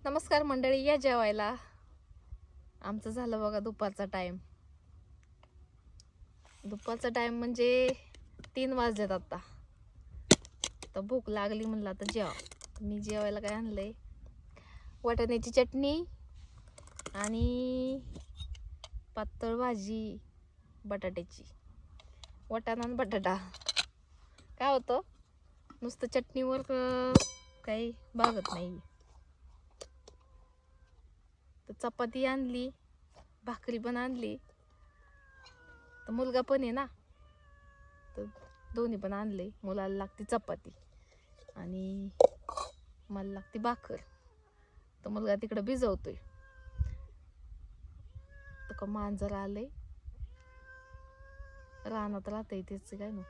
नमस्कार मंडळी, या जेवायला. आमचं झालं बघा दुपारचा टाइम. दुपारचा टाइम म्हणजे 3 वाजलेत आता. तर भूक लागली, म्हणलं आता जेवा. मी जेवायला काय आणलंय, वाटाण्याची चटणी आणि पातळ भाजी बटाट्याची. वाटाणा आणि बटाटा काय होतं, नुसतं चटणीवर काही भागत नाही. तर चपाती आणली, भाकरी पण आणली. तर मुलगा पण आहे ना, तर दोन्ही पण आणले. मुलाला लागते चपाती आणि मला लागते भाकर. तर मुलगा तिकडे भिजवतोय. तर का मांजर आले, रानात राहते तेच काय ना.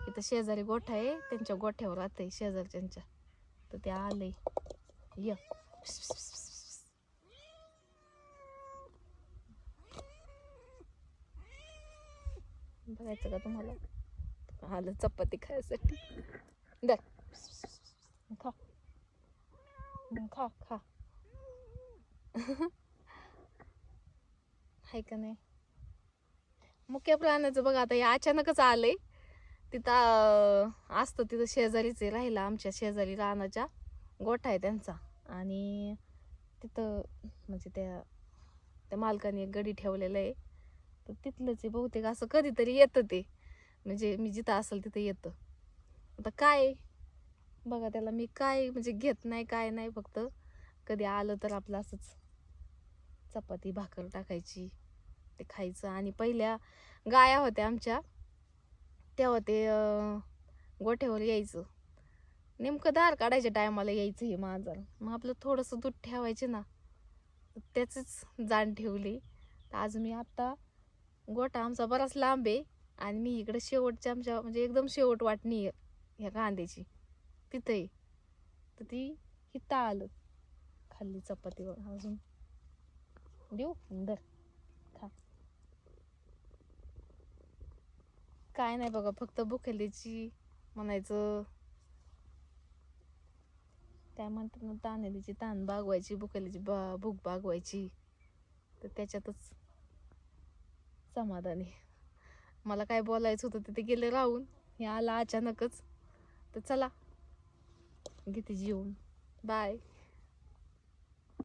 इथं शेजारी गोठा आहे, त्यांच्या गोठ्यावर राहते शेजारच्यांच्या. तर ते आले. य बघायचं का तुम्हाला? आलं चपाती खायसाठी. दर खा खा खा. हाय का नाही? मुख्य प्राण्याचं बघा, आता हे अचानकच आलंय. तिथं असतं, तिथं शेजारीच आहे राहिला. आमच्या शेजारी रानाच्या गोठा आहे त्यांचा. आणि तिथं म्हणजे त्या मालकाने एक गडी ठेवलेलं आहे. तर तिथलंच आहे बहुतेक. असं कधीतरी येतं ते, म्हणजे मी जिथं असेल तिथं येतं. आता काय बघा, त्याला मी काय म्हणजे घेत नाही, काय नाही. फक्त कधी आलं तर आपलं असंच चपाती भाकर टाकायची, ते खायचं. आणि पहिल्या गाया होत्या आमच्या, तेव्हा ते गोठ्यावर यायचं. नेमकं धार काढायच्या टायमाला यायचं हे मांजर. मग आपलं थोडंसं दूध ठेवायचे ना, त्याचीच जाण ठेवली. तर आज मी आत्ता, गोठा आमचा बराच लांब आहे आणि मी इकडे शेवटच्या आमच्या म्हणजे एकदम शेवट वाटणी आहे ह्या कांद्याची, तिथे आहे. तर ती हिता आलं, खाल्ली चपातीवर. अजून देऊ अंदर खा. काय नाही बघा, फक्त भुकेलीची म्हणायचं, काय म्हणतात ना, तानेलीची ताण भागवायची, भुकेलीची भूक भागवायची. तर त्याच्यातच समाधानी. मला काय बोलायचं होतं ते गेले राहून. हे आला अचानकच. तर चला घेते जेवून. बाय.